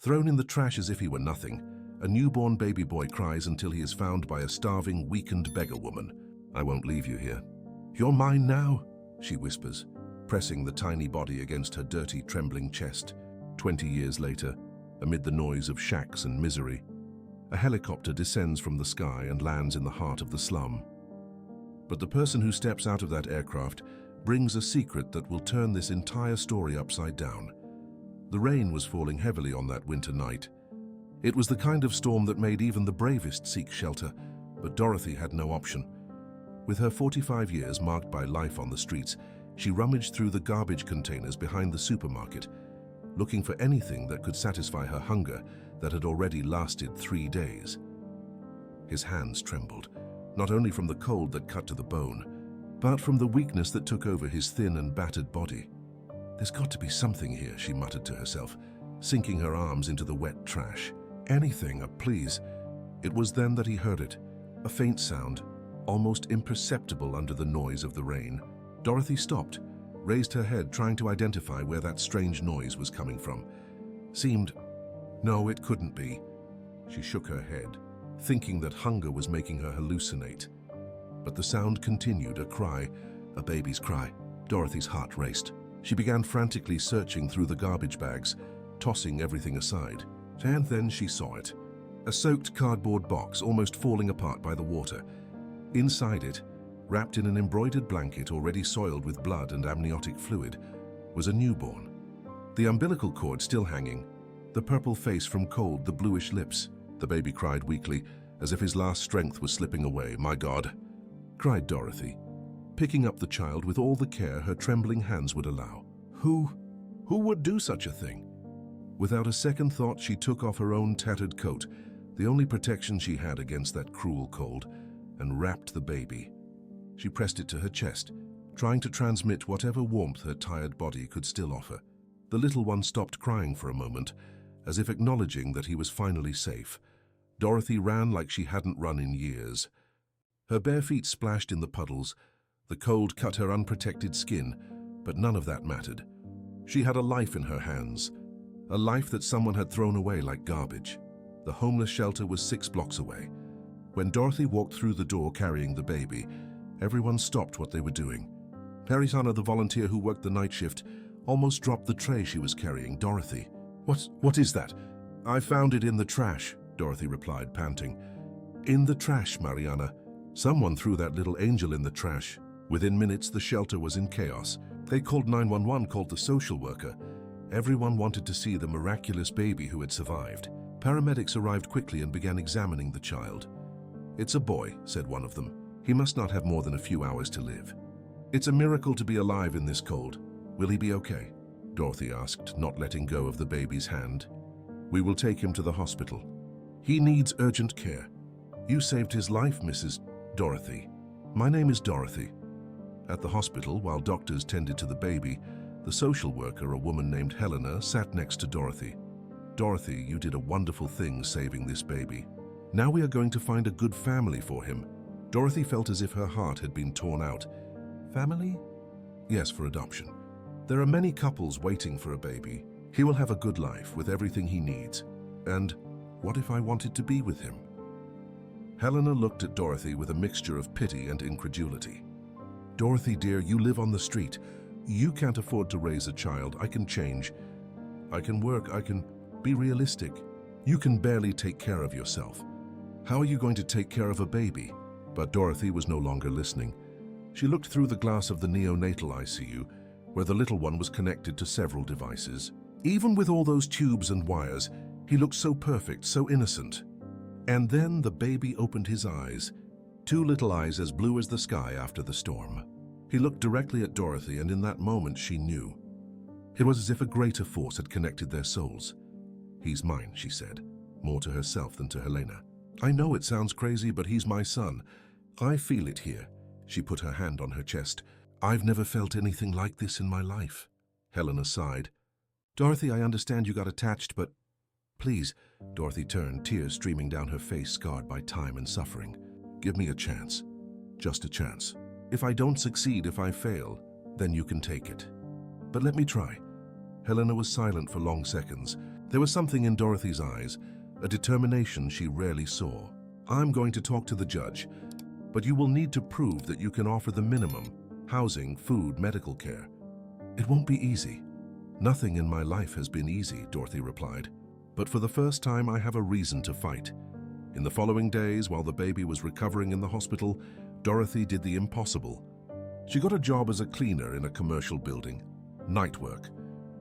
Thrown in the trash as if he were nothing, a newborn baby boy cries until he is found by a starving, weakened beggar woman. "I won't leave you here." "You're mine now," she whispers, pressing the tiny body against her dirty, trembling chest. 20 years later, amid the noise of shacks and misery, a helicopter descends from the sky and lands in the heart of the slum. But the person who steps out of that aircraft brings a secret that will turn this entire story upside down. The rain was falling heavily on that winter night. It was the kind of storm that made even the bravest seek shelter, but Dorothy had no option. With her 45 years marked by life on the streets, she rummaged through the garbage containers behind the supermarket, looking for anything that could satisfy her hunger that had already lasted 3 days. His hands trembled, not only from the cold that cut to the bone, but from the weakness that took over his thin and battered body. "There's got to be something here," she muttered to herself, sinking her arms into the wet trash. "Anything, please." It was then that he heard it, a faint sound, almost imperceptible under the noise of the rain. Dorothy stopped, raised her head, trying to identify where that strange noise was coming from. No, it couldn't be. She shook her head, thinking that hunger was making her hallucinate. But the sound continued, a cry, a baby's cry. Dorothy's heart raced. She began frantically searching through the garbage bags, tossing everything aside. And then she saw it. A soaked cardboard box almost falling apart by the water. Inside it, wrapped in an embroidered blanket already soiled with blood and amniotic fluid, was a newborn. The umbilical cord still hanging, the purple face from cold, the bluish lips. The baby cried weakly, as if his last strength was slipping away. "My God," cried Dorothy, picking up the child with all the care her trembling hands would allow. Who would do such a thing? Without a second thought, she took off her own tattered coat, the only protection she had against that cruel cold, and wrapped the baby. She pressed it to her chest, trying to transmit whatever warmth her tired body could still offer. The little one stopped crying for a moment, as if acknowledging that he was finally safe. Dorothy ran like she hadn't run in years. Her bare feet splashed in the puddles. The cold cut her unprotected skin, but none of that mattered. She had a life in her hands, a life that someone had thrown away like garbage. The homeless shelter was 6 blocks away. When Dorothy walked through the door carrying the baby, everyone stopped what they were doing. Perisana, the volunteer who worked the night shift, almost dropped the tray she was carrying. "Dorothy, what is that?" "I found it in the trash," Dorothy replied, panting. "In the trash, Mariana. Someone threw that little angel in the trash." Within minutes, the shelter was in chaos. They called 911, called the social worker. Everyone wanted to see the miraculous baby who had survived. Paramedics arrived quickly and began examining the child. "It's a boy," said one of them. "He must not have more than a few hours to live." "It's a miracle to be alive in this cold. Will he be okay?" Dorothy asked, not letting go of the baby's hand. "We will take him to the hospital. He needs urgent care." "You saved his life, Mrs. Dorothy." "My name is Dorothy." At the hospital, while doctors tended to the baby, the social worker, a woman named Helena, sat next to Dorothy. "Dorothy, you did a wonderful thing saving this baby. Now we are going to find a good family for him." Dorothy felt as if her heart had been torn out. "Family?" "Yes, for adoption. There are many couples waiting for a baby. He will have a good life with everything he needs. And what if I wanted to be with him?" Helena looked at Dorothy with a mixture of pity and incredulity. "Dorothy, dear, you live on the street. You can't afford to raise a child. I can change. I can work. I can be realistic. You can barely take care of yourself. How are you going to take care of a baby?" But Dorothy was no longer listening. She looked through the glass of the neonatal ICU, where the little one was connected to several devices. Even with all those tubes and wires, he looked so perfect, so innocent. And then the baby opened his eyes, 2 little eyes as blue as the sky after the storm. He looked directly at Dorothy, and in that moment she knew. It was as if a greater force had connected their souls. "He's mine," she said, more to herself than to Helena. "I know it sounds crazy, but he's my son. I feel it here." She put her hand on her chest. "I've never felt anything like this in my life." Helena sighed. "Dorothy, I understand you got attached, but please." Dorothy turned, tears streaming down her face, scarred by time and suffering. "Give me a chance. Just a chance. If I don't succeed, if I fail, then you can take it. But let me try." Helena was silent for long seconds. There was something in Dorothy's eyes, a determination she rarely saw. "I'm going to talk to the judge, but you will need to prove that you can offer the minimum: housing, food, medical care." "It won't be easy." "Nothing in my life has been easy," Dorothy replied. "But for the first time, I have a reason to fight." In the following days, while the baby was recovering in the hospital, Dorothy did the impossible. She got a job as a cleaner in a commercial building. Night work,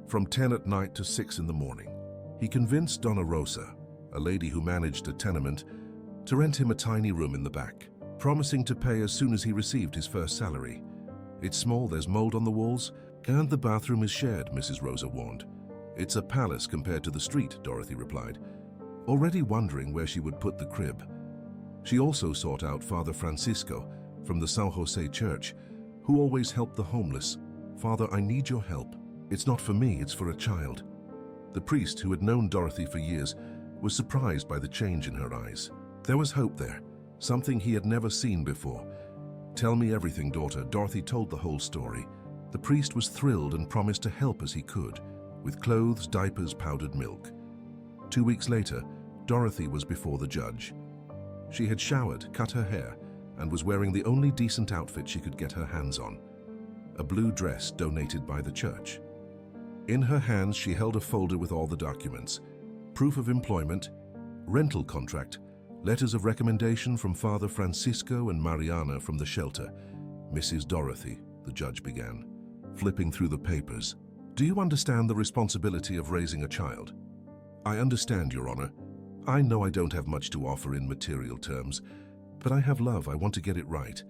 from 10 at night to 6 in the morning. He convinced Donna Rosa, a lady who managed a tenement, to rent him a tiny room in the back, promising to pay as soon as he received his first salary. "It's small, there's mold on the walls, and the bathroom is shared," Mrs. Rosa warned. "It's a palace compared to the street," Dorothy replied, already wondering where she would put the crib. She also sought out Father Francisco from the San Jose Church, who always helped the homeless. "Father, I need your help. It's not for me, it's for a child." The priest, who had known Dorothy for years, was surprised by the change in her eyes. There was hope there, something he had never seen before. "Tell me everything, daughter." Dorothy told the whole story. The priest was thrilled and promised to help as he could, with clothes, diapers, powdered milk. 2 weeks later, Dorothy was before the judge. She had showered, cut her hair, and was wearing the only decent outfit she could get her hands on: a blue dress donated by the church. In her hands, she held a folder with all the documents: proof of employment, rental contract, letters of recommendation from Father Francisco and Mariana from the shelter. "Mrs. Dorothy," the judge began, flipping through the papers, "do you understand the responsibility of raising a child?" "I understand, Your Honor. I know I don't have much to offer in material terms, but I have love. I want to get it right.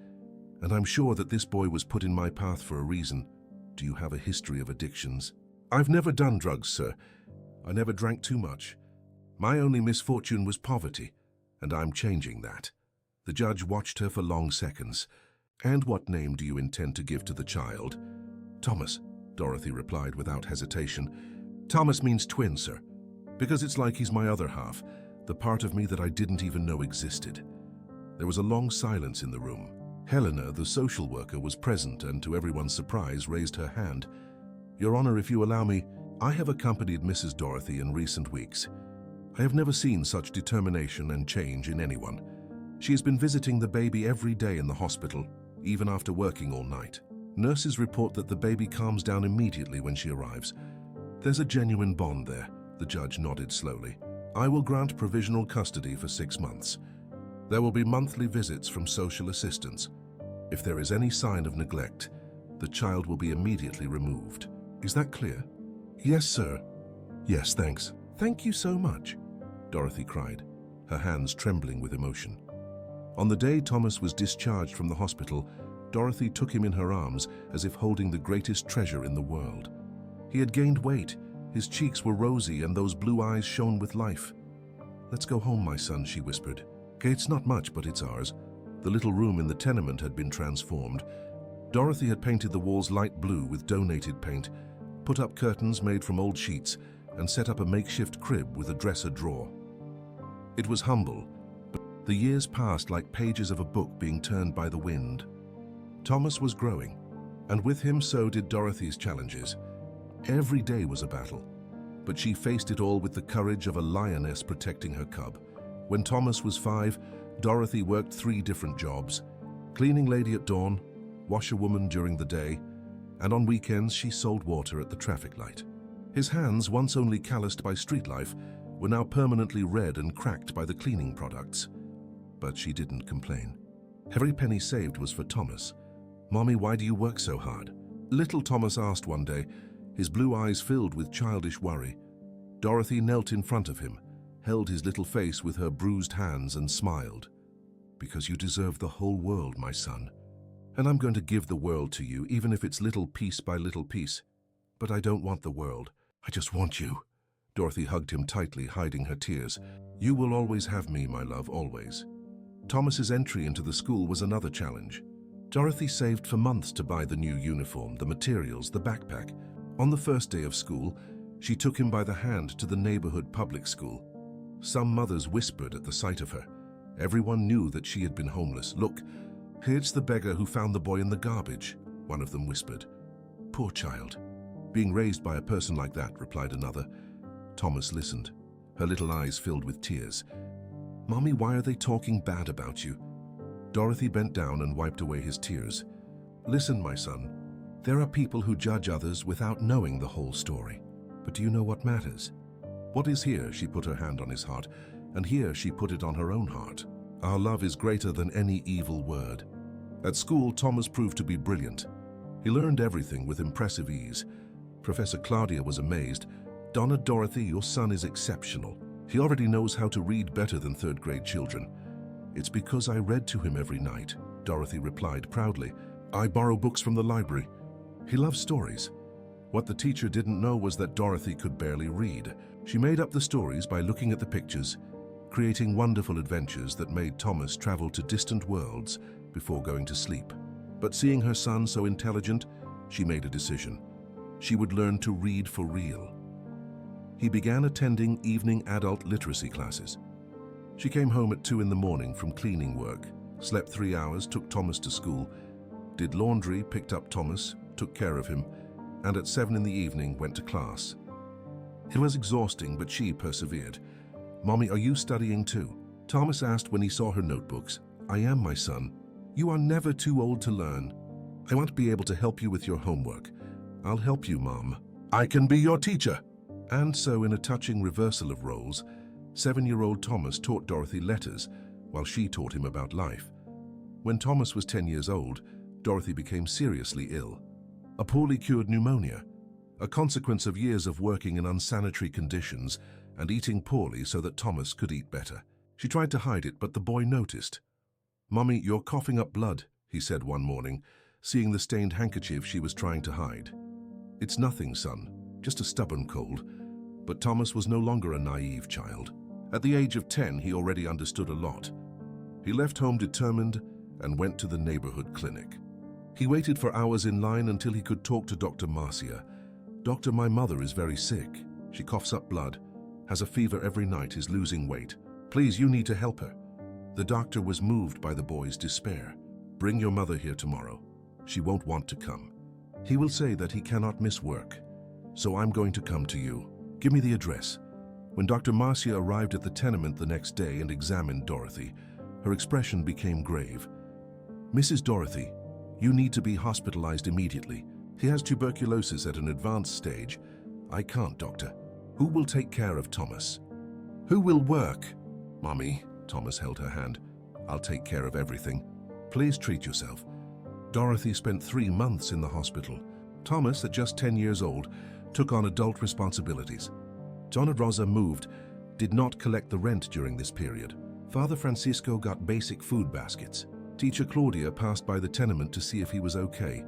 And I'm sure that this boy was put in my path for a reason. Do you have a history of addictions?" "I've never done drugs, sir. I never drank too much. My only misfortune was poverty, and I'm changing that." The judge watched her for long seconds. "And what name do you intend to give to the child?" "Thomas," Dorothy replied without hesitation. "Thomas means twin, sir, because it's like he's my other half, the part of me that I didn't even know existed." There was a long silence in the room. Helena, the social worker, was present and, to everyone's surprise, raised her hand. "Your Honor, if you allow me, I have accompanied Mrs. Dorothy in recent weeks. I have never seen such determination and change in anyone. She has been visiting the baby every day in the hospital, even after working all night. Nurses report that the baby calms down immediately when she arrives. There's a genuine bond there." The judge nodded slowly. "I will grant provisional custody for 6 months. There will be monthly visits from social assistants. If there is any sign of neglect, the child will be immediately removed. Is that clear?" "Yes, sir." "Yes, thanks." "Thank you so much," Dorothy cried, her hands trembling with emotion. On the day Thomas was discharged from the hospital, Dorothy took him in her arms as if holding the greatest treasure in the world. He had gained weight, his cheeks were rosy, and those blue eyes shone with life. "Let's go home, my son," she whispered. "It's not much, but it's ours." The little room in the tenement had been transformed. Dorothy had painted the walls light blue with donated paint, put up curtains made from old sheets, and set up a makeshift crib with a dresser drawer. It was humble, but the years passed like pages of a book being turned by the wind. Thomas was growing, and with him so did Dorothy's challenges. Every day was a battle, but she faced it all with the courage of a lioness protecting her cub. When Thomas was 5, Dorothy worked 3 different jobs: cleaning lady at dawn, washerwoman during the day, and on weekends she sold water at the traffic light. His hands, once only calloused by street life, were now permanently red and cracked by the cleaning products. But she didn't complain. Every penny saved was for Thomas. "Mommy, why do you work so hard?" Little Thomas asked one day, his blue eyes filled with childish worry. Dorothy knelt in front of him, held his little face with her bruised hands, and smiled. "Because you deserve the whole world, my son. And I'm going to give the world to you, even if it's little piece by little piece. But I don't want the world. I just want you." Dorothy hugged him tightly, hiding her tears. "You will always have me, my love, always." Thomas's entry into the school was another challenge. Dorothy saved for months to buy the new uniform, the materials, the backpack. On the first day of school, she took him by the hand to the neighborhood public school. Some mothers whispered at the sight of her. Everyone knew that she had been homeless. "Look, here's the beggar who found the boy in the garbage," one of them whispered. "Poor child." "Being raised by a person like that," replied another. Thomas listened. Her little eyes filled with tears. "Mommy, why are they talking bad about you?" Dorothy bent down and wiped away his tears. "Listen, my son. There are people who judge others without knowing the whole story. But do you know what matters? What is here?" She put her hand on his heart, and here she put it on her own heart. "Our love is greater than any evil word." At school, Thomas proved to be brilliant. He learned everything with impressive ease. Professor Claudia was amazed. "Donna, Dorothy, your son is exceptional. He already knows how to read better than third-grade children." "It's because I read to him every night," Dorothy replied proudly. "I borrow books from the library. He loves stories." What the teacher didn't know was that Dorothy could barely read. She made up the stories by looking at the pictures, creating wonderful adventures that made Thomas travel to distant worlds before going to sleep. But seeing her son so intelligent, she made a decision. She would learn to read for real. He began attending evening adult literacy classes. She came home at 2 in the morning from cleaning work, slept 3 hours, took Thomas to school, did laundry, picked up Thomas, took care of him, and at 7 in the evening went to class. It was exhausting, but she persevered. "Mommy, are you studying too?" Thomas asked when he saw her notebooks. "I am, my son. You are never too old to learn. I want to be able to help you with your homework." "I'll help you, Mom. I can be your teacher." And so, in a touching reversal of roles, 7-year-old Thomas taught Dorothy letters while she taught him about life. When Thomas was 10 years old, Dorothy became seriously ill. A poorly cured pneumonia, a consequence of years of working in unsanitary conditions and eating poorly so that Thomas could eat better. She tried to hide it, but the boy noticed. "Mommy, you're coughing up blood," he said one morning, seeing the stained handkerchief she was trying to hide. "It's nothing, son, just a stubborn cold." But Thomas was no longer a naive child. At the age of 10, he already understood a lot. He left home determined and went to the neighborhood clinic. He waited for hours in line until he could talk to Dr. Marcia. "Doctor, my mother is very sick. She coughs up blood, has a fever every night, is losing weight. Please, you need to help her." The doctor was moved by the boy's despair. "Bring your mother here tomorrow. She won't want to come. He will say that he cannot miss work. So I'm going to come to you. Give me the address." When Dr. Marcia arrived at the tenement the next day and examined Dorothy, her expression became grave. "Mrs. Dorothy, you need to be hospitalized immediately. He has tuberculosis at an advanced stage." "I can't, doctor. Who will take care of Thomas?" "Who will work?" "Mommy," Thomas held her hand. "I'll take care of everything. Please treat yourself." Dorothy spent 3 months in the hospital. Thomas, at just 10 years old, took on adult responsibilities. Donna Rosa moved, did not collect the rent during this period. Father Francisco got basic food baskets. Teacher Claudia passed by the tenement to see if he was okay.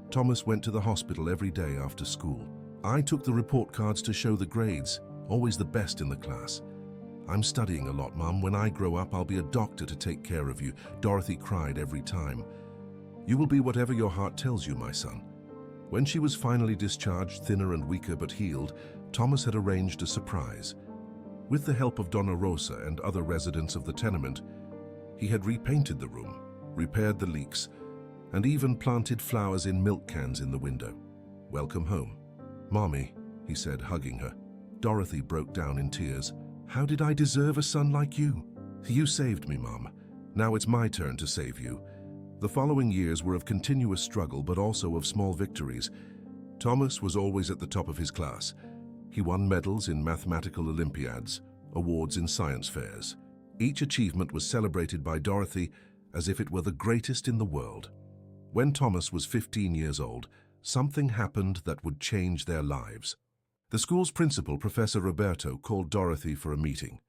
Thomas went to the hospital every day after school. "I took the report cards to show the grades, always the best in the class." "I'm studying a lot, Mom. When I grow up, I'll be a doctor to take care of you." Dorothy cried every time. "You will be whatever your heart tells you, my son." When she was finally discharged, thinner and weaker but healed, Thomas had arranged a surprise. With the help of Donna Rosa and other residents of the tenement, he had repainted the room, repaired the leaks, and even planted flowers in milk cans in the window. "Welcome home." "Mommy," he said, hugging her. Dorothy broke down in tears. "How did I deserve a son like you?" "You saved me, Mom. Now it's my turn to save you." The following years were of continuous struggle, but also of small victories. Thomas was always at the top of his class. He won medals in mathematical Olympiads, awards in science fairs. Each achievement was celebrated by Dorothy as if it were the greatest in the world. When Thomas was 15 years old, something happened that would change their lives. The school's principal, Professor Roberto, called Dorothy for a meeting.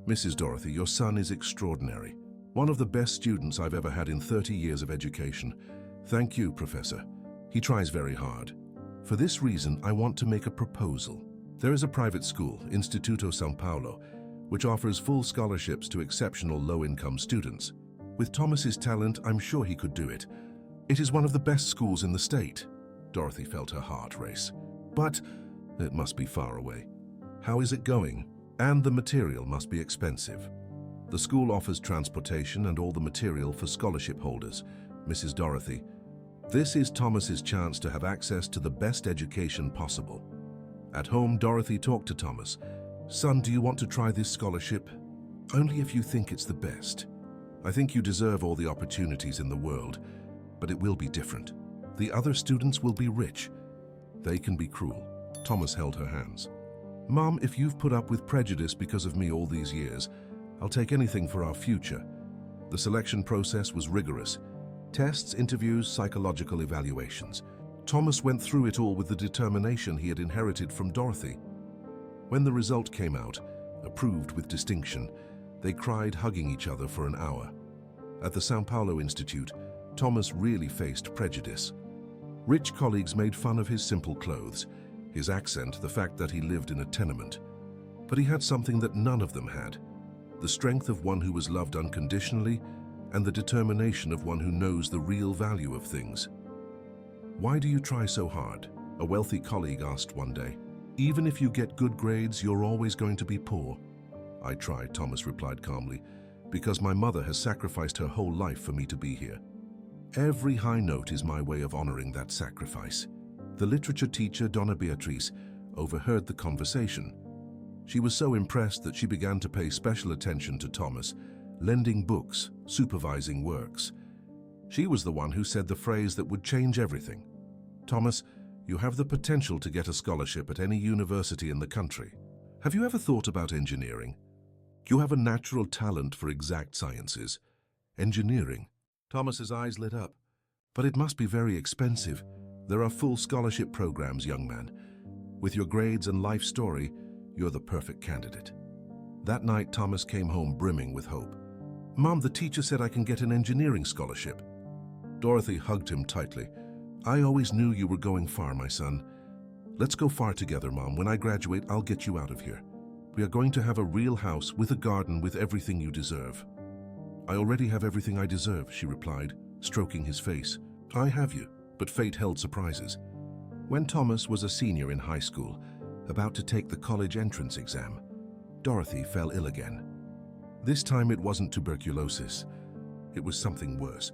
"Mrs. Dorothy, your son is extraordinary. One of the best students I've ever had in 30 years of education. Thank you, Professor. He tries very hard. For this reason, I want to make a proposal. There is a private school, Instituto São Paulo, which offers full scholarships to exceptional low-income students. With Thomas's talent, I'm sure he could do it. It is one of the best schools in the state." Dorothy felt her heart race. "But it must be far away. How is it going? And the material must be expensive." "The school offers transportation and all the material for scholarship holders, Mrs. Dorothy. This is Thomas's chance to have access to the best education possible." At home, Dorothy talked to Thomas. "Son, do you want to try this scholarship? Only if you think it's the best. I think you deserve all the opportunities in the world, but it will be different. The other students will be rich. They can be cruel." Thomas held her hands. "Mom, if you've put up with prejudice because of me all these years, I'll take anything for our future." The selection process was rigorous. Tests, interviews, psychological evaluations. Thomas went through it all with the determination he had inherited from Dorothy. When the result came out, approved with distinction, they cried, hugging each other for an hour. At the São Paulo Institute, Thomas really faced prejudice. Rich colleagues made fun of his simple clothes, his accent, the fact that he lived in a tenement. But he had something that none of them had: the strength of one who was loved unconditionally and the determination of one who knows the real value of things. "Why do you try so hard?" a wealthy colleague asked one day. "Even if you get good grades, you're always going to be poor." "I try," Thomas replied calmly, "because my mother has sacrificed her whole life for me to be here. Every high note is my way of honoring that sacrifice." The literature teacher, Donna Beatrice, overheard the conversation. She was so impressed that she began to pay special attention to Thomas, lending books, supervising works. She was the one who said the phrase that would change everything. "Thomas, you have the potential to get a scholarship at any university in the country. Have you ever thought about engineering? You have a natural talent for exact sciences. Engineering." Thomas's eyes lit up. "But it must be very expensive. There are full scholarship programs, young man. With your grades and life story, you're the perfect candidate." That night, Thomas came home brimming with hope. "Mom, the teacher said I can get an engineering scholarship." Dorothy hugged him tightly. "I always knew you were going far, my son. Let's go far together, Mom. When I graduate, I'll get you out of here. We are going to have a real house with a garden with everything you deserve." "I already have everything I deserve," she replied, stroking his face. "I have you." But fate held surprises. When Thomas was a senior in high school, about to take the college entrance exam, Dorothy fell ill again. This time it wasn't tuberculosis. It was something worse.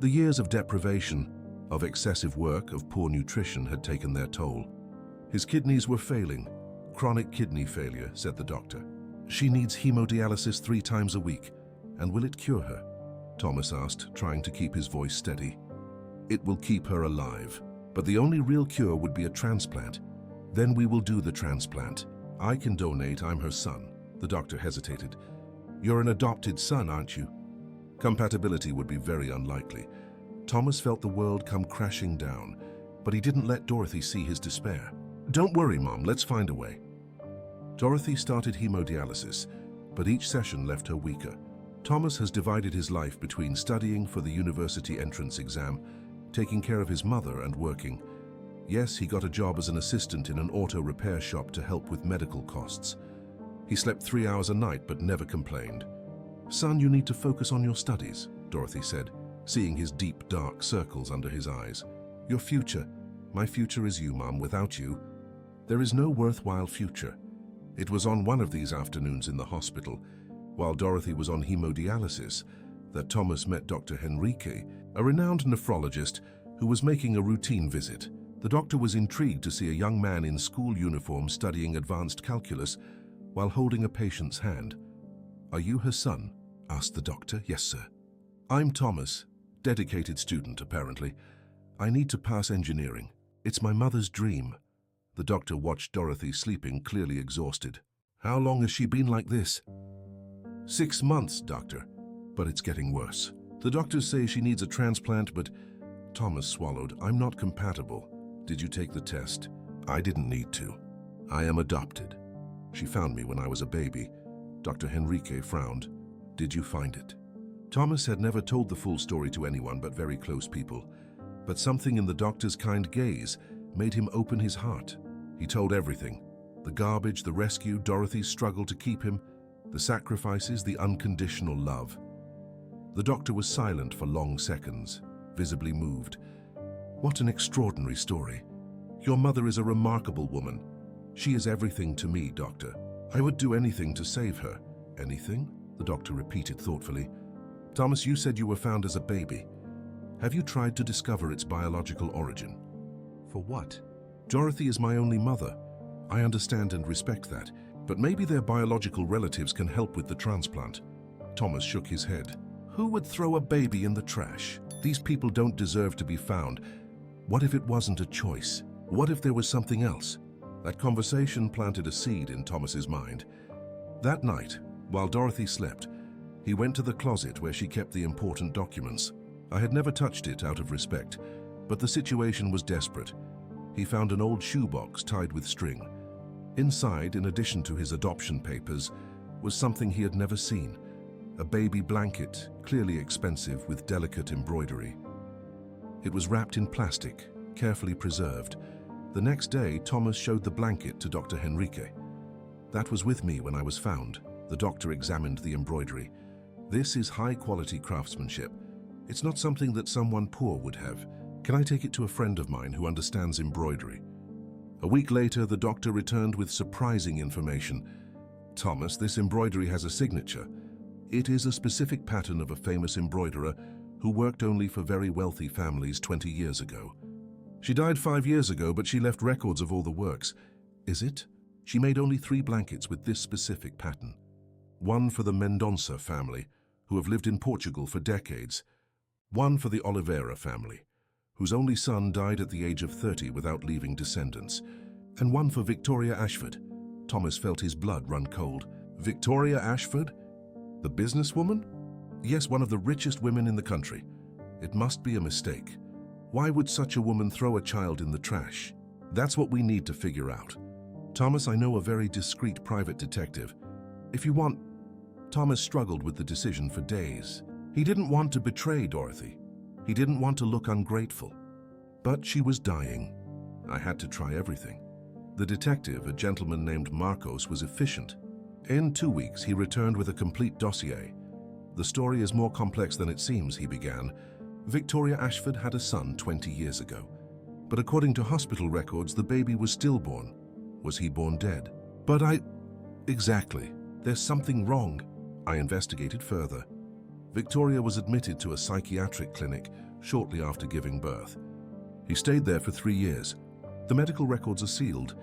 The years of deprivation, of excessive work, of poor nutrition had taken their toll. His kidneys were failing. "Chronic kidney failure," said the doctor. "She needs hemodialysis 3 times a week. And will it cure her?" Thomas asked, trying to keep his voice steady. "It will keep her alive, but the only real cure would be a transplant. Then we will do the transplant. I can donate, I'm her son." The doctor hesitated. "You're an adopted son, aren't you?" Compatibility would be very unlikely. Thomas felt the world come crashing down, but he didn't let Dorothy see his despair. "Don't worry, Mom, let's find a way." Dorothy started hemodialysis, but each session left her weaker. Thomas has divided his life between studying for the university entrance exam, taking care of his mother, and working. Yes, he got a job as an assistant in an auto repair shop to help with medical costs. He slept 3 hours a night but never complained. "Son, you need to focus on your studies," Dorothy said, seeing his deep, dark circles under his eyes. "Your future. My future is you, Mom. Without you, there is no worthwhile future." It was on one of these afternoons in the hospital, while Dorothy was on hemodialysis, that Thomas met Dr. Henrique, a renowned nephrologist who was making a routine visit. The doctor was intrigued to see a young man in school uniform studying advanced calculus while holding a patient's hand. "Are you her son?" asked the doctor. "Yes, sir." "I'm Thomas, dedicated student, apparently. I need to pass engineering. It's my mother's dream." The doctor watched Dorothy sleeping, clearly exhausted. "How long has she been like this?" 6 months, doctor, but it's getting worse. The doctors say she needs a transplant, but..." Thomas swallowed. "I'm not compatible." "Did you take the test?" "I didn't need to. I am adopted. She found me when I was a baby." Dr. Henrique frowned. "Did you find it?" Thomas had never told the full story to anyone but very close people, but something in the doctor's kind gaze made him open his heart. He told everything: the garbage, the rescue, Dorothy's struggle to keep him, the sacrifices, the unconditional love. The doctor was silent for long seconds, visibly moved. "What an extraordinary story. Your mother is a remarkable woman. She is everything to me, doctor. I would do anything to save her." "Anything?" the doctor repeated thoughtfully. "Thomas, you said you were found as a baby. Have you tried to discover its biological origin?" "For what?" "Dorothy is my only mother. I understand and respect that, but maybe their biological relatives can help with the transplant. Thomas shook his head. Who would throw a baby in the trash? These people don't deserve to be found. What if it wasn't a choice? What if there was something else? That conversation planted a seed in Thomas's mind. That night, while Dorothy slept, he went to the closet where she kept the important documents. I had never touched it out of respect, but the situation was desperate. He found an old shoebox tied with string. Inside, in addition to his adoption papers, was something he had never seen. A baby blanket, clearly expensive with delicate embroidery. It was wrapped in plastic, carefully preserved. The next day, Thomas showed the blanket to Dr. Henrique. That was with me when I was found. The doctor examined the embroidery. This is high-quality craftsmanship. It's not something that someone poor would have. Can I take it to a friend of mine who understands embroidery? A week later, the doctor returned with surprising information. Thomas, this embroidery has a signature. It is a specific pattern of a famous embroiderer who worked only for very wealthy families 20 years ago. She died 5 years ago, but she left records of all the works. Is it? She made only 3 blankets with this specific pattern. One for the Mendonça family, who have lived in Portugal for decades. One for the Oliveira family, whose only son died at the age of 30 without leaving descendants. And one for Victoria Ashford. Thomas felt his blood run cold. Victoria Ashford? The businesswoman? Yes, one of the richest women in the country. It must be a mistake. Why would such a woman throw a child in the trash? That's what we need to figure out. Thomas, I know a very discreet private detective. If you want... Thomas struggled with the decision for days. He didn't want to betray Dorothy. He didn't want to look ungrateful. But she was dying. I had to try everything. The detective, a gentleman named Marcos, was efficient. In 2 weeks, he returned with a complete dossier. The story is more complex than it seems, he began. Victoria Ashford had a son 20 years ago. But according to hospital records, the baby was stillborn. Was he born dead? Exactly. There's something wrong. I investigated further. Victoria was admitted to a psychiatric clinic shortly after giving birth. He stayed there for 3 years. The medical records are sealed,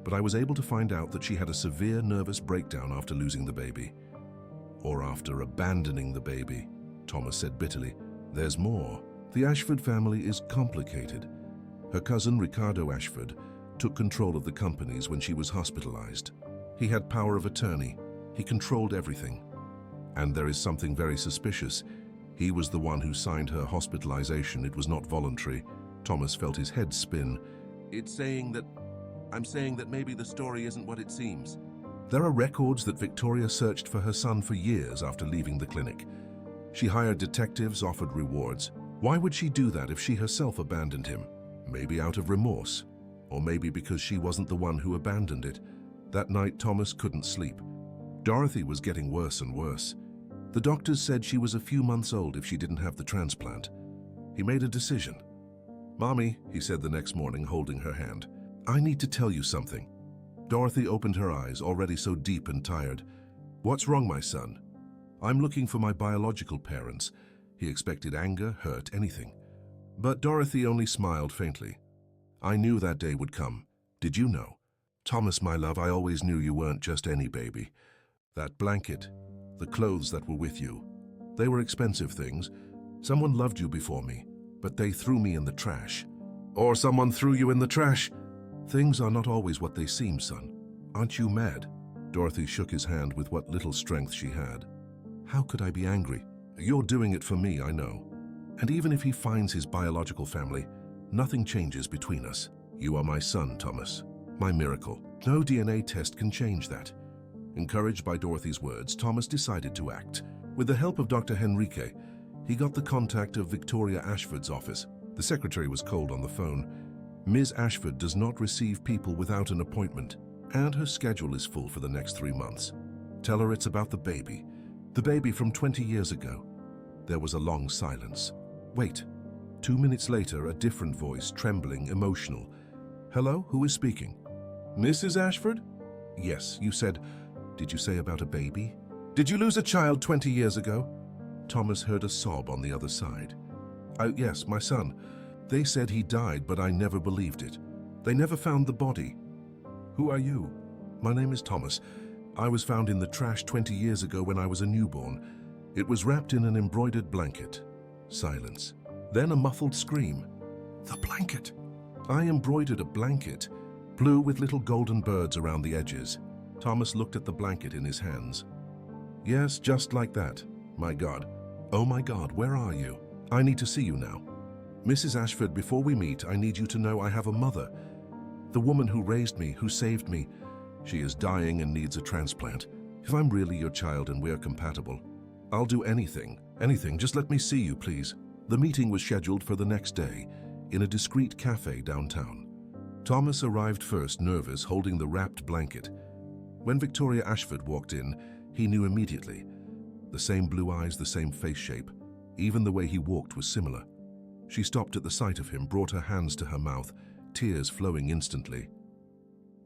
but I was able to find out that she had a severe nervous breakdown after losing the baby. Or after abandoning the baby, Thomas said bitterly. There's more. The Ashford family is complicated. Her cousin, Ricardo Ashford, took control of the companies when she was hospitalized. He had power of attorney. He controlled everything. And there is something very suspicious. He was the one who signed her hospitalization. It was not voluntary. Thomas felt his head spin. I'm saying that maybe the story isn't what it seems. There are records that Victoria searched for her son for years after leaving the clinic. She hired detectives, offered rewards. Why would she do that if she herself abandoned him? Maybe out of remorse, or maybe because she wasn't the one who abandoned it. That night, Thomas couldn't sleep. Dorothy was getting worse and worse. The doctors said she was a few months old if she didn't have the transplant. He made a decision. "Mommy," he said the next morning, holding her hand, "I need to tell you something." Dorothy opened her eyes, already so deep and tired. "What's wrong, my son?" "I'm looking for my biological parents." He expected anger, hurt, anything. But Dorothy only smiled faintly. "I knew that day would come. Did you know?" "Thomas, my love, I always knew you weren't just any baby. That blanket, the clothes that were with you, they were expensive things. Someone loved you before me, but they threw me in the trash." "Or someone threw you in the trash?" "Things are not always what they seem, son. Aren't you mad?" Dorothy shook his hand with what little strength she had. "How could I be angry? You're doing it for me, I know. And even if he finds his biological family, nothing changes between us. You are my son, Thomas. My miracle. No DNA test can change that." Encouraged by Dorothy's words, Thomas decided to act. With the help of Dr. Henrique, he got the contact of Victoria Ashford's office. The secretary was cold on the phone. "Ms. Ashford does not receive people without an appointment, and her schedule is full for the next 3 months. Tell her it's about the baby from 20 years ago." There was a long silence. "Wait." 2 minutes later, a different voice, trembling, emotional. "Hello, who is speaking?" "Mrs. Ashford?" "Yes, you said..." "Did you say about a baby?" "Did you lose a child 20 years ago?" Thomas heard a sob on the other side. Yes, my son. They said he died, but I never believed it. They never found the body." Who are you? My name is Thomas. I was found in the trash 20 years ago when I was a newborn. It was wrapped in an embroidered blanket. Silence. Then a muffled scream. The blanket! I embroidered a blanket, blue with little golden birds around the edges. Thomas looked at the blanket in his hands. Yes, just like that. My God. Oh my God, where are you? I need to see you now. Mrs. Ashford, before we meet, I need you to know I have a mother. The woman who raised me, who saved me. She is dying and needs a transplant. If I'm really your child and we're compatible, I'll do anything. Anything, just let me see you, please. The meeting was scheduled for the next day, in a discreet cafe downtown. Thomas arrived first, nervous, holding the wrapped blanket. When Victoria Ashford walked in, he knew immediately. The same blue eyes, the same face shape. Even the way he walked was similar. She stopped at the sight of him, brought her hands to her mouth, tears flowing instantly.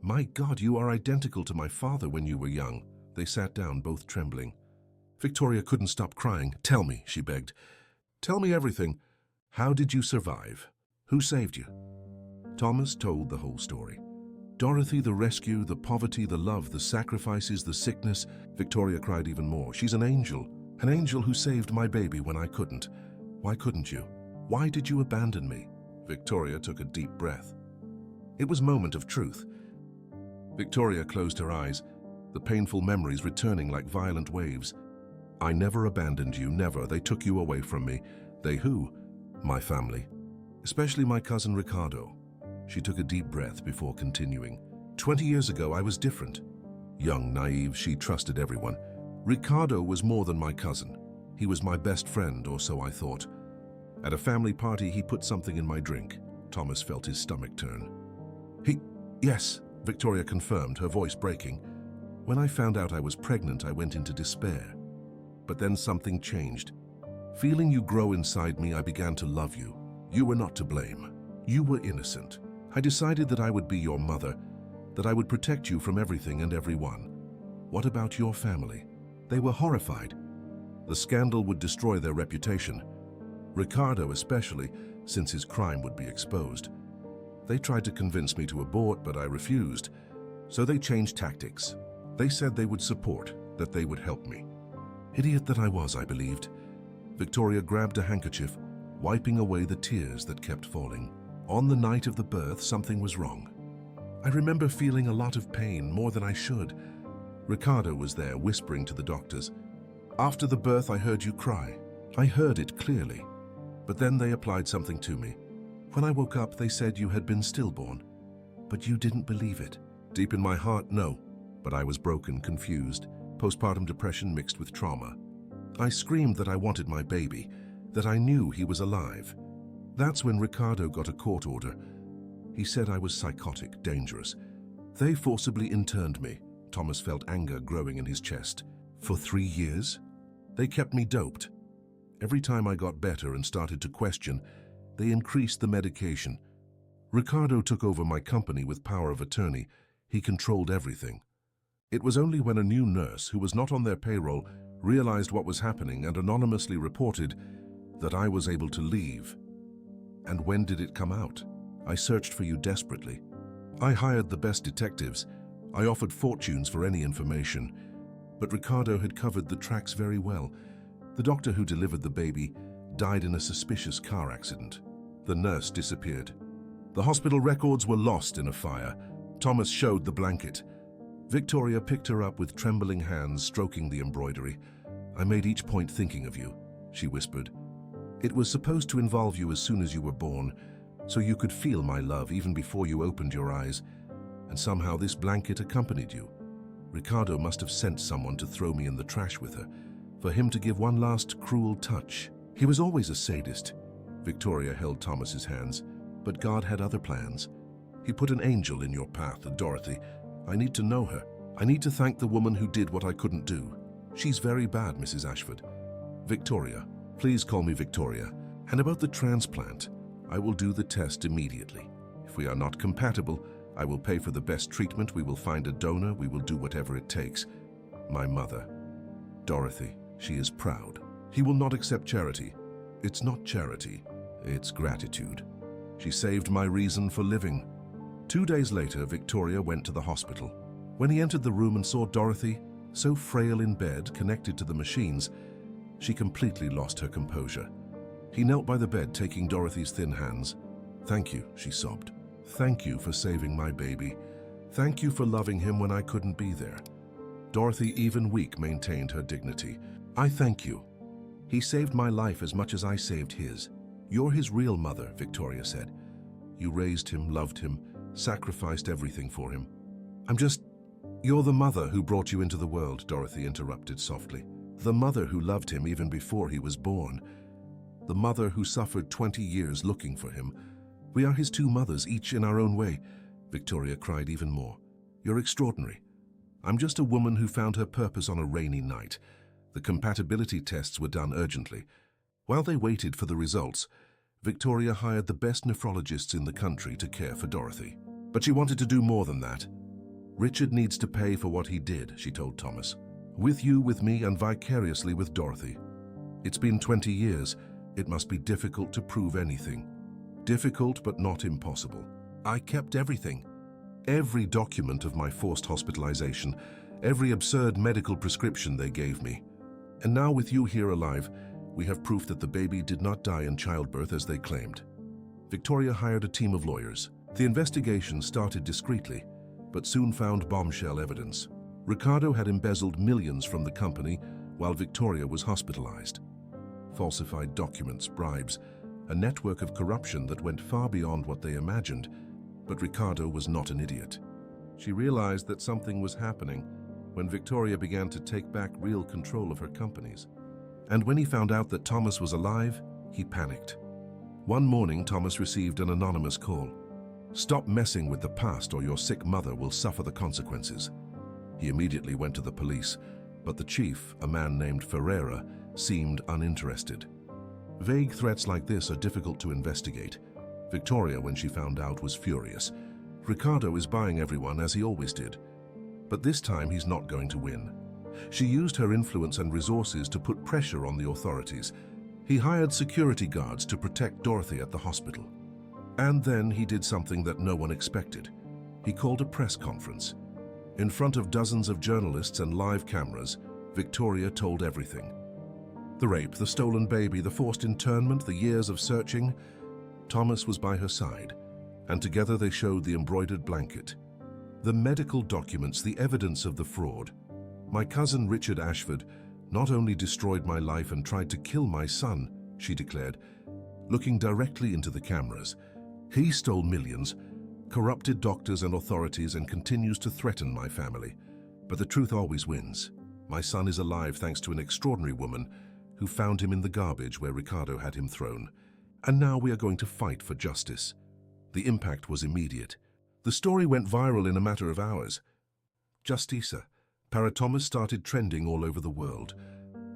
My God, you are identical to my father when you were young. They sat down, both trembling. Victoria couldn't stop crying. Tell me, she begged. Tell me everything. How did you survive? Who saved you? Thomas told the whole story. Dorothy, the rescue, the poverty, the love, the sacrifices, the sickness. Victoria cried even more. She's an angel who saved my baby when I couldn't. Why couldn't you? Why did you abandon me? Victoria took a deep breath. It was a moment of truth. Victoria closed her eyes, the painful memories returning like violent waves. I never abandoned you, never. They took you away from me. They who? My family. Especially my cousin Ricardo. She took a deep breath before continuing. 20 years ago, I was different. Young, naive, she trusted everyone. Ricardo was more than my cousin. He was my best friend, or so I thought. At a family party, he put something in my drink. Thomas felt his stomach turn. Yes, Victoria confirmed, her voice breaking. When I found out I was pregnant, I went into despair. But then something changed. Feeling you grow inside me, I began to love you. You were not to blame. You were innocent. I decided that I would be your mother, that I would protect you from everything and everyone. What about your family? They were horrified. The scandal would destroy their reputation. Ricardo especially, since his crime would be exposed. They tried to convince me to abort, but I refused. So they changed tactics. They said they would support, that they would help me. Idiot that I was, I believed. Victoria grabbed a handkerchief, wiping away the tears that kept falling. On the night of the birth, something was wrong. I remember feeling a lot of pain, more than I should. Ricardo was there, whispering to the doctors. After the birth, I heard you cry. I heard it clearly. But then they applied something to me. When I woke up, they said you had been stillborn. But you didn't believe it. Deep in my heart, no. But I was broken, confused. Postpartum depression mixed with trauma. I screamed that I wanted my baby, that I knew he was alive. That's when Ricardo got a court order. He said I was psychotic, dangerous. They forcibly interned me. Thomas felt anger growing in his chest. For 3 years? They kept me doped. Every time I got better and started to question, they increased the medication. Ricardo took over my company with power of attorney. He controlled everything. It was only when a new nurse, who was not on their payroll, realized what was happening and anonymously reported that I was able to leave. And when did it come out? I searched for you desperately. I hired the best detectives. I offered fortunes for any information. But Ricardo had covered the tracks very well. The doctor who delivered the baby died in a suspicious car accident. The nurse disappeared. The hospital records were lost in a fire. Thomas showed the blanket. Victoria picked her up with trembling hands, stroking the embroidery. I made each point thinking of you, she whispered. It was supposed to involve you as soon as you were born, so you could feel my love even before you opened your eyes. And somehow this blanket accompanied you. Ricardo must have sent someone to throw me in the trash with her, for him to give one last cruel touch. He was always a sadist. Victoria held Thomas's hands, but God had other plans. He put an angel in your path, Dorothy. I need to know her. I need to thank the woman who did what I couldn't do. She's very bad, Mrs. Ashford. Victoria. Please call me Victoria. And about the transplant, I will do the test immediately. If we are not compatible, I will pay for the best treatment. We will find a donor. We will do whatever it takes. My mother. Dorothy. She is proud. He will not accept charity. It's not charity. It's gratitude. She saved my reason for living. 2 days later, Victoria went to the hospital. When he entered the room and saw Dorothy, so frail in bed, connected to the machines, she completely lost her composure. He knelt by the bed, taking Dorothy's thin hands. "Thank you," she sobbed. "Thank you for saving my baby. Thank you for loving him when I couldn't be there." Dorothy, even weak, maintained her dignity. "I thank you. He saved my life as much as I saved his. You're his real mother," Victoria said. "You raised him, loved him, sacrificed everything for him." You're the mother who brought you into the world," Dorothy interrupted softly. "The mother who loved him even before he was born. The mother who suffered 20 years looking for him. We are his two mothers, each in our own way." Victoria cried even more. "You're extraordinary. I'm just a woman who found her purpose on a rainy night. The compatibility tests were done urgently. While they waited for the results, Victoria hired the best nephrologists in the country to care for Dorothy. But she wanted to do more than that. Richard needs to pay for what he did," she told Thomas. "With you, with me, and vicariously with Dorothy. It's been 20 years. It must be difficult to prove anything. Difficult, but not impossible. I kept everything. Every document of my forced hospitalization, every absurd medical prescription they gave me. And now, with you here alive, we have proof that the baby did not die in childbirth as they claimed." Victoria hired a team of lawyers. The investigation started discreetly, but soon found bombshell evidence. Ricardo had embezzled millions from the company while Victoria was hospitalized. Falsified documents, bribes, a network of corruption that went far beyond what they imagined. But Ricardo was not an idiot. She realized that something was happening when Victoria began to take back real control of her companies. And when he found out that Thomas was alive, he panicked. One morning, Thomas received an anonymous call. "Stop messing with the past or your sick mother will suffer the consequences." He immediately went to the police, but the chief, a man named Ferreira, seemed uninterested. Vague threats like this are difficult to investigate. Victoria, when she found out, was furious. Ricardo is buying everyone as he always did. But this time he's not going to win. She used her influence and resources to put pressure on the authorities. He hired security guards to protect Dorothy at the hospital. And then he did something that no one expected. He called a press conference. In front of dozens of journalists and live cameras, Victoria told everything. The rape, the stolen baby, the forced internment, the years of searching. Thomas was by her side, and together they showed the embroidered blanket. The medical documents, the evidence of the fraud. "My cousin Richard Ashford not only destroyed my life and tried to kill my son," she declared, looking directly into the cameras. "He stole millions, corrupted doctors and authorities, and continues to threaten my family. But the truth always wins. My son is alive thanks to an extraordinary woman who found him in the garbage where Ricardo had him thrown. And now we are going to fight for justice." The impact was immediate. The story went viral in a matter of hours. Justiça, Para Thomas started trending all over the world.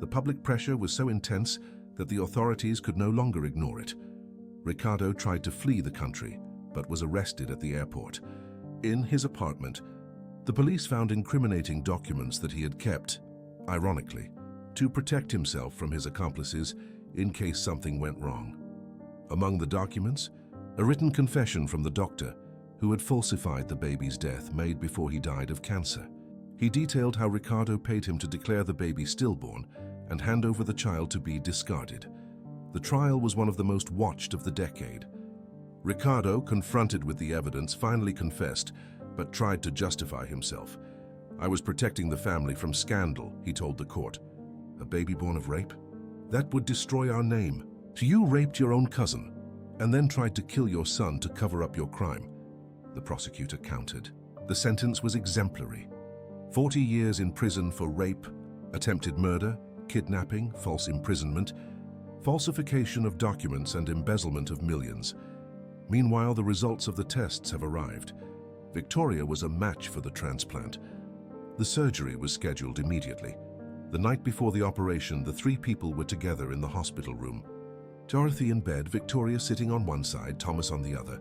The public pressure was so intense that the authorities could no longer ignore it. Ricardo tried to flee the country, but was arrested at the airport. In his apartment, the police found incriminating documents that he had kept, ironically, to protect himself from his accomplices in case something went wrong. Among the documents, a written confession from the doctor who had falsified the baby's death made before he died of cancer. He detailed how Ricardo paid him to declare the baby stillborn and hand over the child to be discarded. The trial was one of the most watched of the decade. Ricardo, confronted with the evidence, finally confessed, but tried to justify himself. "I was protecting the family from scandal," he told the court. "A baby born of rape? That would destroy our name. You raped your own cousin, and then tried to kill your son to cover up your crime." The prosecutor countered. The sentence was exemplary. 40 years in prison for rape, attempted murder, kidnapping, false imprisonment, falsification of documents, and embezzlement of millions. Meanwhile, the results of the tests have arrived. Victoria was a match for the transplant. The surgery was scheduled immediately. The night before the operation, the three people were together in the hospital room. Dorothy in bed, Victoria sitting on one side, Thomas on the other.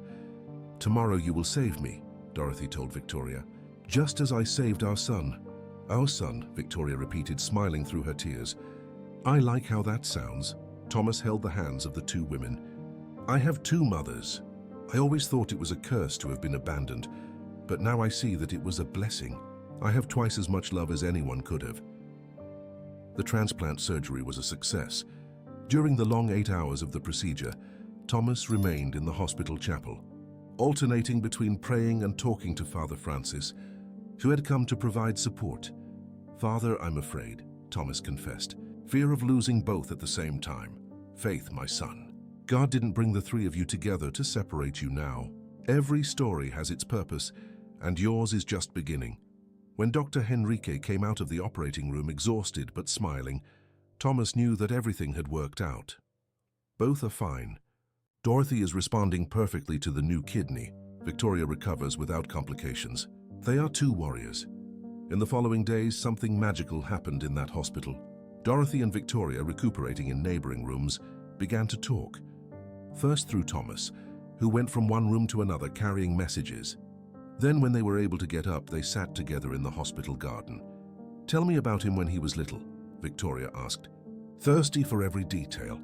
"Tomorrow you will save me," Dorothy told Victoria. "Just as I saved our son." "Our son," Victoria repeated, smiling through her tears. "I like how that sounds." Thomas held the hands of the two women. "I have two mothers. I always thought it was a curse to have been abandoned, but now I see that it was a blessing. I have twice as much love as anyone could have. The transplant surgery was a success. During the long 8 hours of the procedure, Thomas remained in the hospital chapel, alternating between praying and talking to Father Francis, who had come to provide support. "Father, I'm afraid," Thomas confessed. "Fear of losing both at the same time. Faith, my son. God didn't bring the three of you together to separate you now. Every story has its purpose, and yours is just beginning." When Dr. Henrique came out of the operating room exhausted but smiling, Thomas knew that everything had worked out. "Both are fine. Dorothy is responding perfectly to the new kidney. Victoria recovers without complications. They are two warriors." In the following days, something magical happened in that hospital. Dorothy and Victoria, recuperating in neighboring rooms, began to talk. First through Thomas, who went from one room to another carrying messages. Then when they were able to get up, they sat together in the hospital garden. "Tell me about him when he was little," Victoria asked, thirsty for every detail.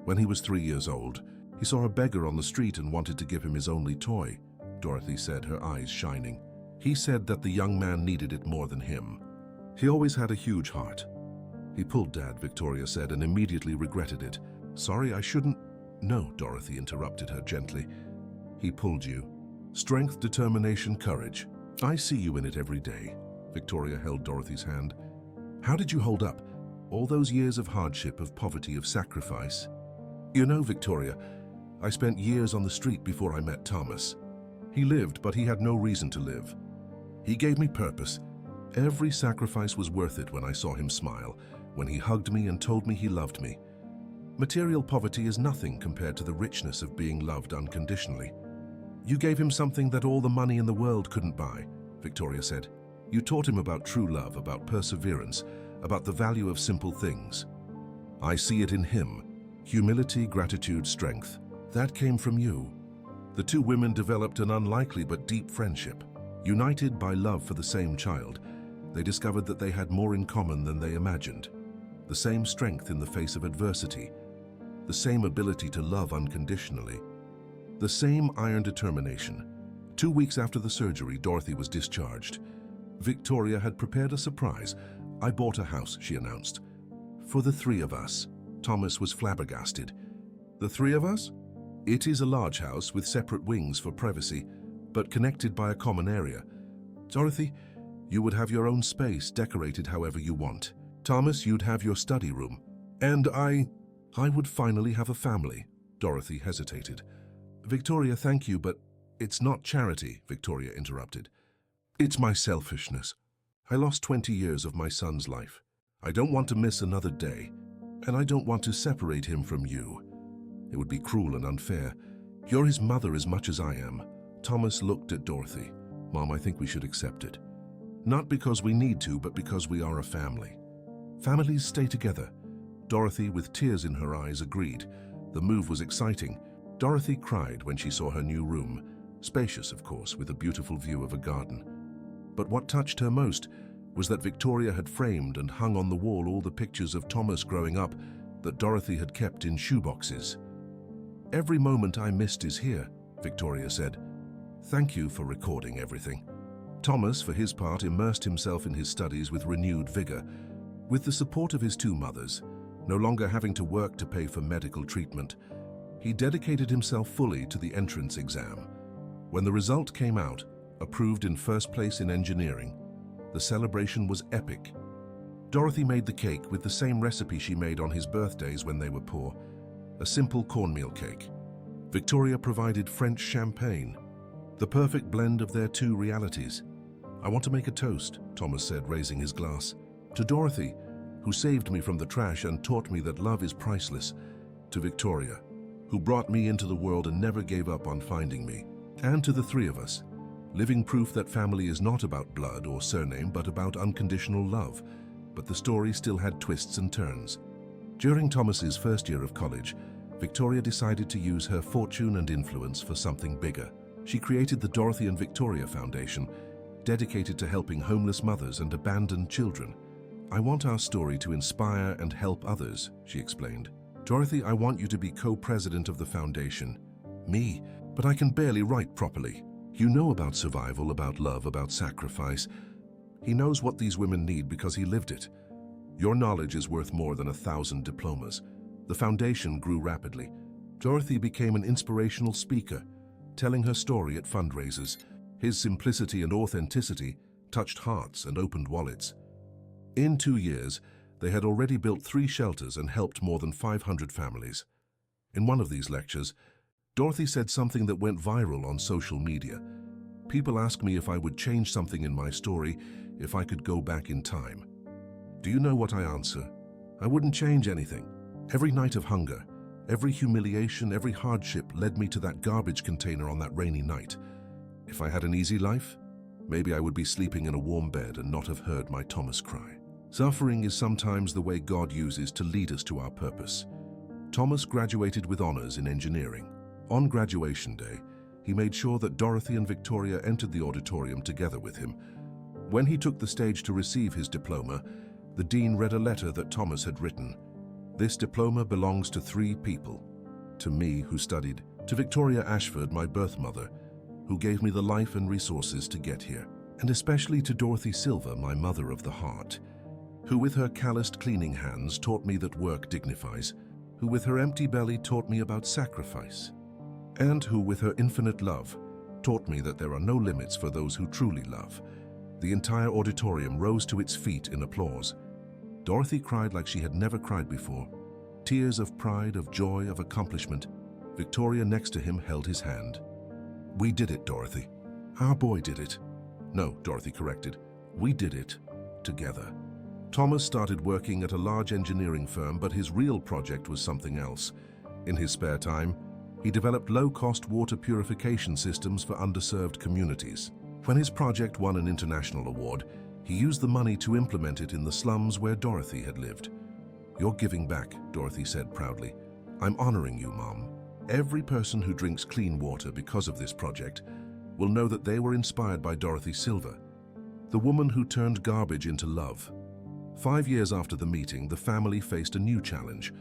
"When he was 3 years old, he saw a beggar on the street and wanted to give him his only toy," Dorothy said, her eyes shining. "He said that the young man needed it more than him. He always had a huge heart." "He pulled Dad," Victoria said, and immediately regretted it. "Sorry, I shouldn't—" "No," Dorothy interrupted her gently. "He pulled you. Strength, determination, courage. I see you in it every day." Victoria held Dorothy's hand. "How did you hold up? All those years of hardship, of poverty, of sacrifice?" "You know, Victoria, I spent years on the street before I met Thomas. He lived, but he had no reason to live. He gave me purpose. Every sacrifice was worth it when I saw him smile, when he hugged me and told me he loved me. Material poverty is nothing compared to the richness of being loved unconditionally. You gave him something that all the money in the world couldn't buy," Victoria said. "You taught him about true love, about perseverance, about the value of simple things. I see it in him. Humility, gratitude, strength. That came from you." The two women developed an unlikely but deep friendship. United by love for the same child, they discovered that they had more in common than they imagined. The same strength in the face of adversity, the same ability to love unconditionally, the same iron determination. 2 weeks after the surgery, Dorothy was discharged. Victoria had prepared a surprise. "I bought a house," she announced. "For the three of us." Thomas was flabbergasted. "The three of us?" "It is a large house with separate wings for privacy, but connected by a common area. Dorothy, you would have your own space, decorated however you want. Thomas, you'd have your study room. And I would finally have a family." Dorothy hesitated. "Victoria, thank you, but it's not charity," Victoria interrupted. "It's my selfishness. I lost 20 years of my son's life. I don't want to miss another day, and I don't want to separate him from you. It would be cruel and unfair. You're his mother as much as I am." Thomas looked at Dorothy. "Mom, I think we should accept it. Not because we need to, but because we are a family. Families stay together." Dorothy, with tears in her eyes, agreed. The move was exciting. Dorothy cried when she saw her new room, spacious, of course, with a beautiful view of a garden. But what touched her most was that Victoria had framed and hung on the wall all the pictures of Thomas growing up that Dorothy had kept in shoeboxes. "Every moment I missed is here," Victoria said. "Thank you for recording everything." Thomas, for his part, immersed himself in his studies with renewed vigor. With the support of his two mothers, no longer having to work to pay for medical treatment, he dedicated himself fully to the entrance exam. When the result came out, approved in first place in engineering, the celebration was epic. Dorothy made the cake with the same recipe she made on his birthdays when they were poor, a simple cornmeal cake. Victoria provided French champagne, the perfect blend of their two realities. "I want to make a toast," Thomas said, raising his glass. "To Dorothy, who saved me from the trash and taught me that love is priceless. To Victoria, who brought me into the world and never gave up on finding me. And to the three of us, living proof that family is not about blood or surname, but about unconditional love." But the story still had twists and turns. During Thomas's first year of college, Victoria decided to use her fortune and influence for something bigger. She created the Dorothy and Victoria Foundation, dedicated to helping homeless mothers and abandoned children. "I want our story to inspire and help others," she explained. "Dorothy, I want you to be co-president of the foundation. Me, but I can barely write properly. You know about survival, about love, about sacrifice. He knows what these women need because he lived it. Your knowledge is worth more than 1,000 diplomas. The foundation grew rapidly. Dorothy became an inspirational speaker, telling her story at fundraisers. His simplicity and authenticity touched hearts and opened wallets. In 2 years, they had already built 3 shelters and helped more than 500 families. In one of these lectures, Dorothy said something that went viral on social media. People ask me if I would change something in my story if I could go back in time. Do you know what I answer? I wouldn't change anything. Every night of hunger, every humiliation, every hardship led me to that garbage container on that rainy night. If I had an easy life, maybe I would be sleeping in a warm bed and not have heard my Thomas cry. Suffering is sometimes the way God uses to lead us to our purpose. Thomas graduated with honors in engineering. On graduation day, he made sure that Dorothy and Victoria entered the auditorium together with him. When he took the stage to receive his diploma, the dean read a letter that Thomas had written. This diploma belongs to 3 people. To me, who studied, to Victoria Ashford, my birth mother, who gave me the life and resources to get here, and especially to Dorothy Silver, my mother of the heart, who with her calloused cleaning hands taught me that work dignifies, who with her empty belly taught me about sacrifice, and who with her infinite love taught me that there are no limits for those who truly love. The entire auditorium rose to its feet in applause. Dorothy cried like she had never cried before. Tears of pride, of joy, of accomplishment. Victoria next to him held his hand. We did it, Dorothy. Our boy did it. No, Dorothy corrected. We did it together. Thomas started working at a large engineering firm, but his real project was something else. In his spare time, he developed low-cost water purification systems for underserved communities. When his project won an international award, he used the money to implement it in the slums where Dorothy had lived. You're giving back, Dorothy said proudly. I'm honoring you, Mom. Every person who drinks clean water because of this project will know that they were inspired by Dorothy Silver, the woman who turned garbage into love. 5 years after the meeting, the family faced a new challenge.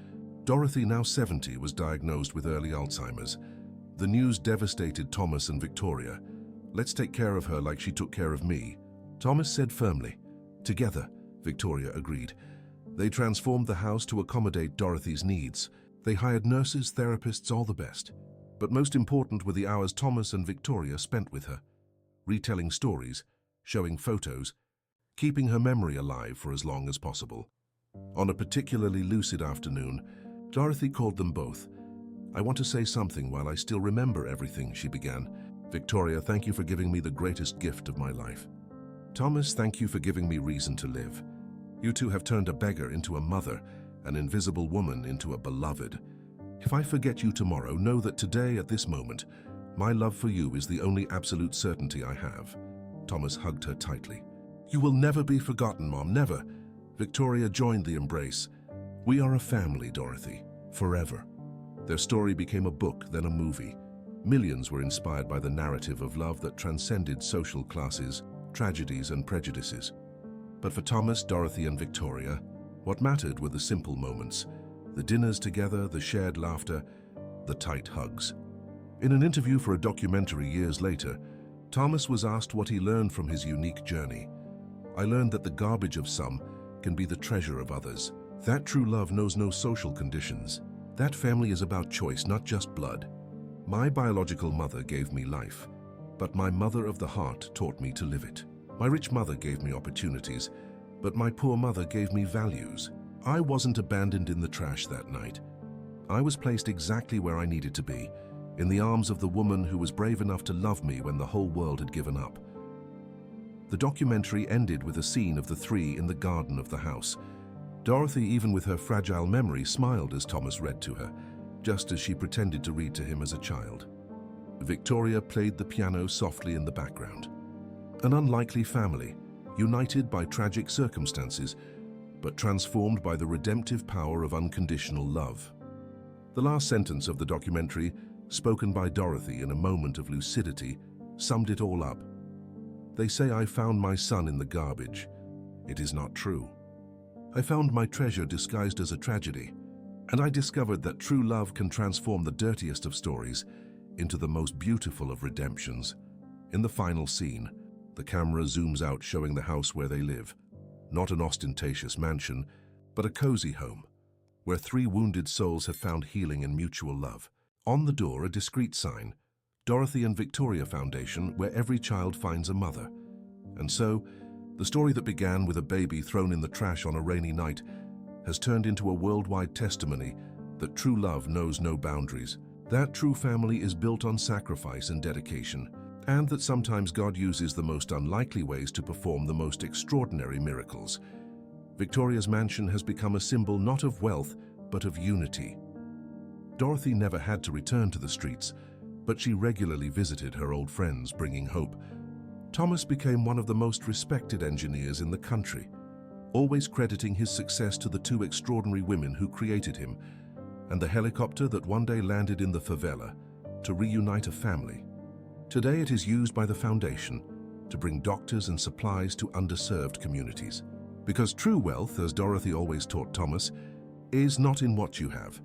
Dorothy, now 70, was diagnosed with early Alzheimer's. The news devastated Thomas and Victoria. Let's take care of her like she took care of me, Thomas said firmly. Together, Victoria agreed. They transformed the house to accommodate Dorothy's needs. They hired nurses, therapists, all the best. But most important were the hours Thomas and Victoria spent with her, retelling stories, showing photos, keeping her memory alive for as long as possible. On a particularly lucid afternoon, Dorothy called them both. I want to say something while I still remember everything, she began. Victoria, thank you for giving me the greatest gift of my life. Thomas, thank you for giving me reason to live. You two have turned a beggar into a mother, an invisible woman into a beloved. If I forget you tomorrow, know that today, at this moment, my love for you is the only absolute certainty I have. Thomas hugged her tightly. You will never be forgotten, Mom, never. Victoria joined the embrace. We are a family, Dorothy, forever. Their story became a book, then a movie. Millions were inspired by the narrative of love that transcended social classes, tragedies, and prejudices. But for Thomas, Dorothy, and Victoria, what mattered were the simple moments, the dinners together, the shared laughter, the tight hugs. In an interview for a documentary years later, Thomas was asked what he learned from his unique journey. I learned that the garbage of some can be the treasure of others. That true love knows no social conditions. That family is about choice, not just blood. My biological mother gave me life, but my mother of the heart taught me to live it. My rich mother gave me opportunities, but my poor mother gave me values. I wasn't abandoned in the trash that night. I was placed exactly where I needed to be, in the arms of the woman who was brave enough to love me when the whole world had given up. The documentary ended with a scene of the 3 in the garden of the house. Dorothy, even with her fragile memory, smiled as Thomas read to her, just as she pretended to read to him as a child. Victoria played the piano softly in the background. An unlikely family, united by tragic circumstances, but transformed by the redemptive power of unconditional love. The last sentence of the documentary, spoken by Dorothy in a moment of lucidity, summed it all up. They say I found my son in the garbage. It is not true. I found my treasure disguised as a tragedy, and I discovered that true love can transform the dirtiest of stories into the most beautiful of redemptions. In the final scene, the camera zooms out showing the house where they live. Not an ostentatious mansion, but a cozy home, where three wounded souls have found healing in mutual love. On the door, a discreet sign, Dorothy and Victoria Foundation, where every child finds a mother. And so, the story that began with a baby thrown in the trash on a rainy night has turned into a worldwide testimony that true love knows no boundaries, that true family is built on sacrifice and dedication, and that sometimes God uses the most unlikely ways to perform the most extraordinary miracles. Victoria's mansion has become a symbol not of wealth, but of unity. Dorothy never had to return to the streets, but she regularly visited her old friends, bringing hope. Thomas became one of the most respected engineers in the country, always crediting his success to the two extraordinary women who created him, and the helicopter that one day landed in the favela to reunite a family. Today it is used by the foundation to bring doctors and supplies to underserved communities. Because true wealth, as Dorothy always taught Thomas, is not in what you have,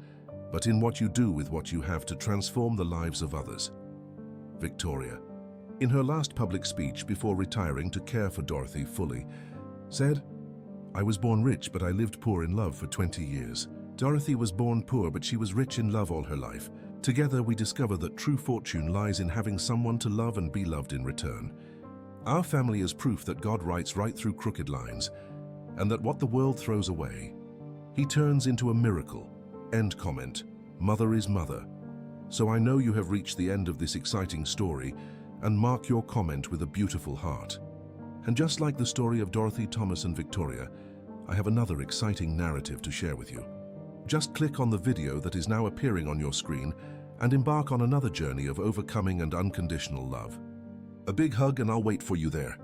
but in what you do with what you have to transform the lives of others. Victoria, in her last public speech before retiring to care for Dorothy fully, said, "I was born rich, but I lived poor in love for 20 years. Dorothy was born poor, but she was rich in love all her life. Together we discover that true fortune lies in having someone to love and be loved in return. Our family is proof that God writes right through crooked lines, and that what the world throws away, He turns into a miracle." End comment. Mother is mother. So I know you have reached the end of this exciting story, and mark your comment with a beautiful heart. And just like the story of Dorothy, Thomas, and Victoria, I have another exciting narrative to share with you. Just click on the video that is now appearing on your screen and embark on another journey of overcoming and unconditional love. A big hug, and I'll wait for you there.